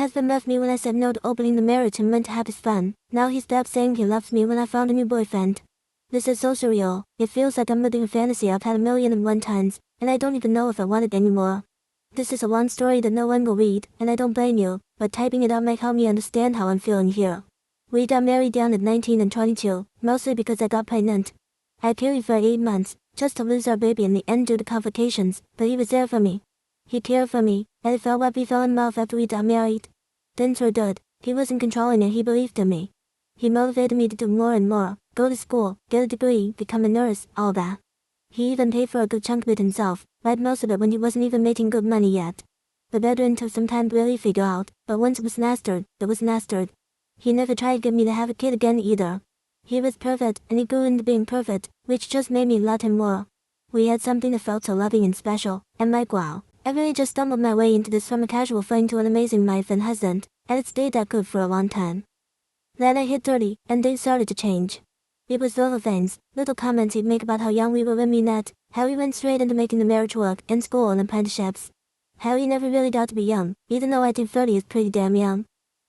husband left me when I said no to opening the marriage and went to have his fun. Now he stopped saying he loves me when I found a new boyfriend. This is so surreal. It feels like I'm living a fantasy I've had 1,000,001 times, and I don't even know if I want it anymore. This is a long story that no one will read, and I don't blame you, but typing it out might help me understand how I'm feeling here. We got married young at 19 and 22, mostly because I got pregnant. I carried for 8 months, just to lose our baby in the end due to complications, but he was there for me. He cared for me, and it felt like we fell in love after we got married. Things were good. He wasn't controlling and he believed in me. He motivated me to do more and more, go to school, get a degree, become a nurse, all that. He even paid for a good chunk of it himself, like most of it when he wasn't even making good money yet. The veteran took some time to really figure out, but once it was mastered, it was mastered. He never tried to get me to have a kid again either. He was perfect, and he grew into being perfect, which just made me love him more. We had something that felt so loving and special, and like wow, I really just stumbled my way into this from a casual friend to an amazing wife and husband, and it stayed that good for a long time. Then I hit 30, and things started to change. It was little things, little comments he'd make about how young we were when we met, how he went straight into making the marriage work, and school and apprenticeships. How he never really got to be young, even though I think 30 is pretty damn young.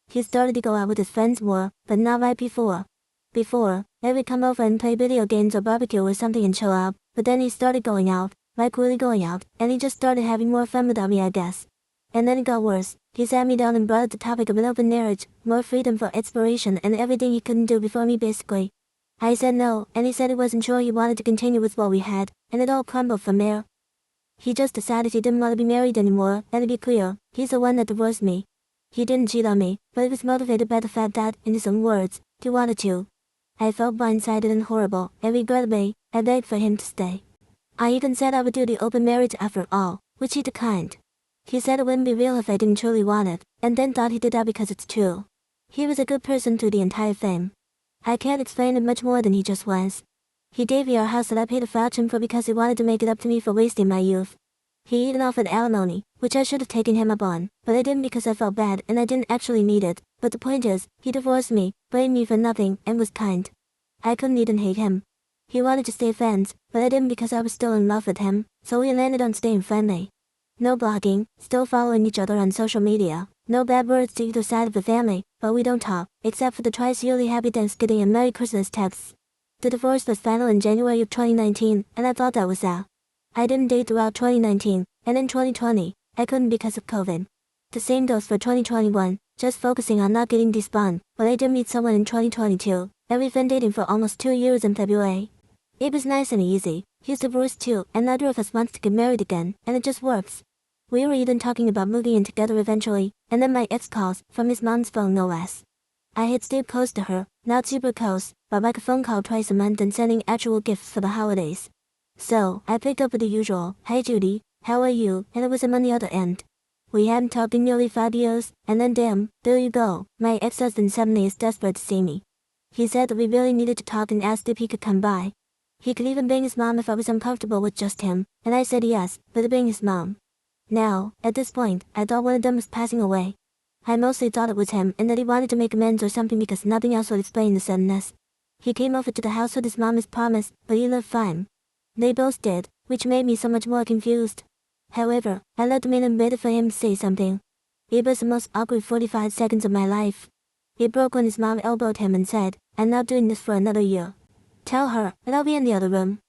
He started to go out with his friends more, but not right before. Before, I would come over and play video games or barbecue or something and chill out, but then he started going out, like really going out, and he just started having more fun without me I guess. And then it got worse. He sat me down and brought up the topic of an open marriage, more freedom for exploration and everything he couldn't do before me basically. I said no, and he said he wasn't sure he wanted to continue with what we had, and it all crumbled from there. He just decided he didn't want to be married anymore, and to be clear, he's the one that divorced me. He didn't cheat on me, but he was motivated by the fact that, in his own words, he wanted to. I felt blindsided and horrible, and regrettably, I begged for him to stay. I even said I would do the open marriage after all, which he declined. He said it wouldn't be real if I didn't truly want it, and then thought he did that because it's true. He was a good person through the entire thing. I can't explain it much more than he just was. He gave me our house that I paid a fortune for because he wanted to make it up to me for wasting my youth. He even offered alimony, which I should have taken him up on, but I didn't because I felt bad and I didn't actually need it. But the point is, he divorced me, blamed me for nothing, and was kind. I couldn't even hate him. He wanted to stay friends, but I didn't because I was still in love with him, so we landed on staying friendly. No blogging, still following each other on social media, no bad words to either side of the family, but we don't talk, except for the twice-yearly Happy Thanksgiving and Merry Christmas texts. The divorce was final in January of 2019, and I thought that was that. I didn't date throughout 2019, and in 2020, I couldn't because of COVID. The same goes for 2021, just focusing on not getting despawned, but I did meet someone in 2022, and we've been dating for almost 2 years in February. It was nice and easy. He's divorced too, and neither of us wants to get married again, and it just works. We were even talking about moving in together eventually, and then my ex calls, from his mom's phone no less. I had stayed close to her, not super close, but like a phone call twice a month and sending actual gifts for the holidays. So, I picked up with the usual, "Hi Judy, how are you?" and it was him on the other end. We hadn't talked in nearly 5 years, and then damn, there you go, my ex-husband suddenly is desperate to see me. He said that we really needed to talk and asked if he could come by. He could even bring his mom if I was uncomfortable with just him, and I said yes, but to bring his mom. Now, at this point, I thought one of them was passing away. I mostly thought it was him and that he wanted to make amends or something because nothing else would explain the suddenness. He came over to the house with his mom as promised, but he lived fine. They both did, which made me so much more confused. However, I let them in and waited for him to say something. It was the most awkward 45 seconds of my life. It broke when his mom elbowed him and said, "I'm not doing this for another year. Tell her, and I'll be in the other room."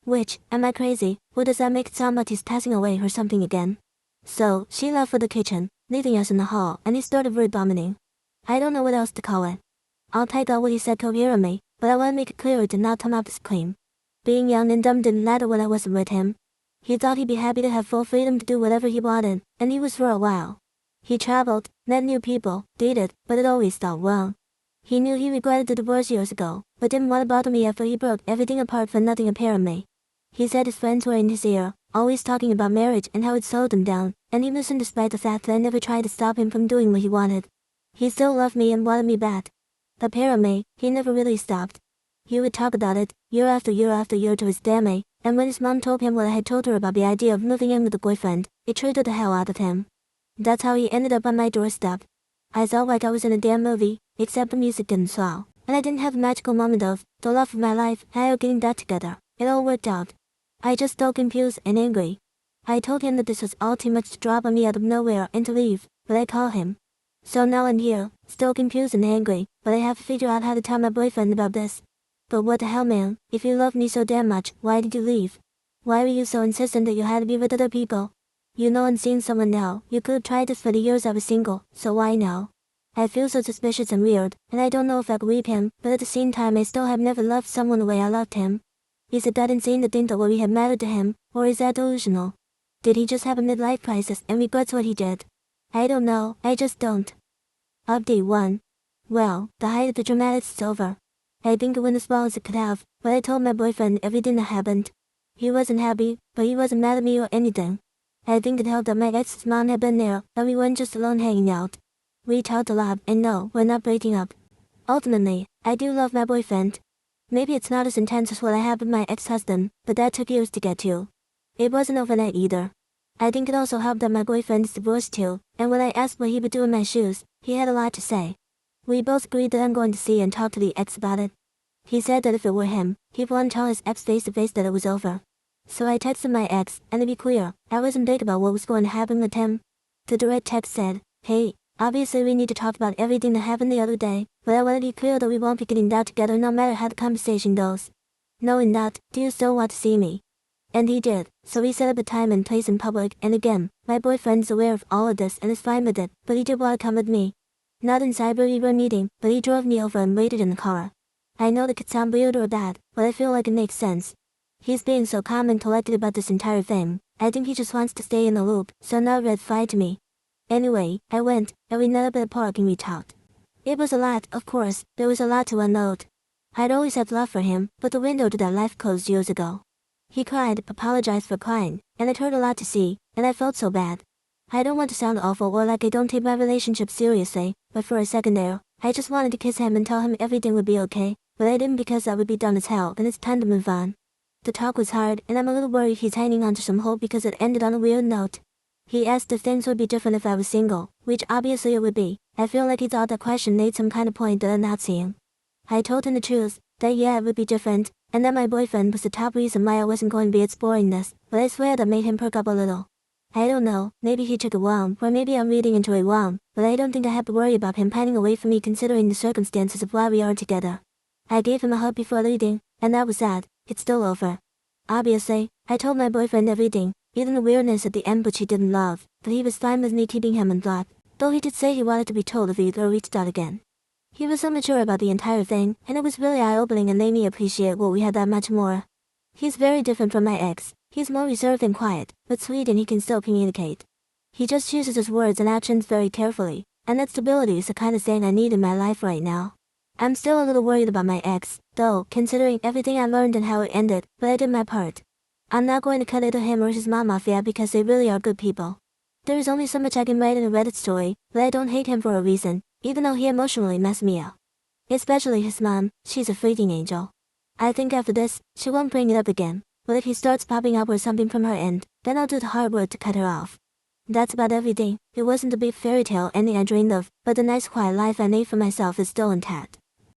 Which, am I crazy? What does that make it sound like he's passing away or something again? So, she left for the kitchen, leaving us in the hall, and he started word vomiting. I don't know what else to call it. I'll type out what he said coherently, but I want to make it clearer to not come out as clean. Being young and dumb didn't matter when I wasn't with him. He thought he'd be happy to have full freedom to do whatever he wanted, and he was for a while. He traveled, met new people, dated, but it always felt wrong. He knew he regretted the divorce years ago, but didn't want to bother me after he broke everything apart for nothing apparently. He said his friends were in his ear, always talking about marriage and how it slowed him down, and he listened despite the fact that I never tried to stop him from doing what he wanted. He still loved me and wanted me back. Apparently, he never really stopped. He would talk about it, year after year after year to his family, and when his mom told him what I had told her about the idea of moving in with a boyfriend, it triggered the hell out of him. That's how he ended up on my doorstep. I felt like I was in a damn movie, except the music didn't swell, and I didn't have a magical moment of, the love of my life, and I getting that together. It all worked out. I just felt confused and angry. I told him that this was all too much to drop on me out of nowhere and to leave, but I called him. So now I'm here, still confused and angry, but I have to figure out how to tell my boyfriend about this. But what the hell, man? If you love me so damn much, why did you leave? Why were you so insistent that you had to be with other people? You know I'm seeing someone now. You could have tried this for the years I was single, so why now? I feel so suspicious and weird, and I don't know if I believe him, but at the same time I still have never loved someone the way I loved him. Is it that insane to think that what we had mattered to him, or is that delusional? Did he just have a midlife crisis and regrets what he did? I don't know, I just don't. Update 1. Well, the height of the dramatics is over. I think it went as well as it could have, but I told my boyfriend everything that happened. He wasn't happy, but he wasn't mad at me or anything. I think it helped that my ex's mom had been there, and we weren't just alone hanging out. We talked a lot, and no, we're not breaking up. Ultimately, I do love my boyfriend. Maybe it's not as intense as what I had with my ex-husband, but that took years to get to. It wasn't overnight either. I think it also helped that my boyfriend is divorced too, and when I asked what he would do in my shoes, he had a lot to say. We both agreed that I'm going to see and talk to the ex about it. He said that if it were him, he'd want to tell his ex face to face that it was over. So I texted my ex, and to be clear, I wasn't big about what was going to happen with him. The direct text said, "Hey, obviously we need to talk about everything that happened the other day, but I want to be clear that we won't be getting back together no matter how the conversation goes. Knowing that, do you still want to see me?" And he did, so we set up a time and place in public, and again, my boyfriend is aware of all of this and is fine with it, but he did want to come with me. Not inside where we were meeting, but he drove me over and waited in the car. I know that could sound weird or bad, but I feel like it makes sense. He's being so calm and collected about this entire thing. I think he just wants to stay in the loop, so not red flag to me. Anyway, I went, and we met up at a park and we talked. It was a lot, of course, there was a lot to unload. I'd always had love for him, but the window to that life closed years ago. He cried, apologized for crying, and it hurt a lot to see, and I felt so bad. I don't want to sound awful or like I don't take my relationship seriously, but for a second there, I just wanted to kiss him and tell him everything would be okay, but I didn't because that would be dumb as hell and it's time to move on. The talk was hard, and I'm a little worried he's hanging on to some hope because it ended on a weird note. He asked if things would be different if I was single, which obviously it would be. I feel like he thought that question made some kind of point that I'm not seeing. I told him the truth, that yeah, it would be different, and that my boyfriend was the top reason why I wasn't going to be exploring this, but I swear that made him perk up a little. I don't know, maybe he took it wrong, or maybe I'm reading into it wrong, but I don't think I have to worry about him pining away from me considering the circumstances of why we are together. I gave him a hug before leaving, and that was that. It's still over. Obviously, I told my boyfriend everything, even the weirdness at the end which he didn't love, but he was fine with me keeping him in block, though he did say he wanted to be told if he ever reached out again. He was so mature about the entire thing, and it was really eye-opening and made me appreciate what we had that much more. He's very different from my ex. He's more reserved and quiet, but sweet and he can still communicate. He just chooses his words and actions very carefully, and that stability is the kind of thing I need in my life right now. I'm still a little worried about my ex, though, considering everything I learned and how it ended, but I did my part. I'm not going to cut either him or his mom off yet because they really are good people. There is only so much I can write in a Reddit story, but I don't hate him for a reason, even though he emotionally messed me up. Especially his mom, she's a freaking angel. I think after this, she won't bring it up again, but if he starts popping up or something from her end, then I'll do the hard work to cut her off. That's about everything. It wasn't the big fairy tale ending I dreamed of, but the nice quiet life I made for myself is still intact.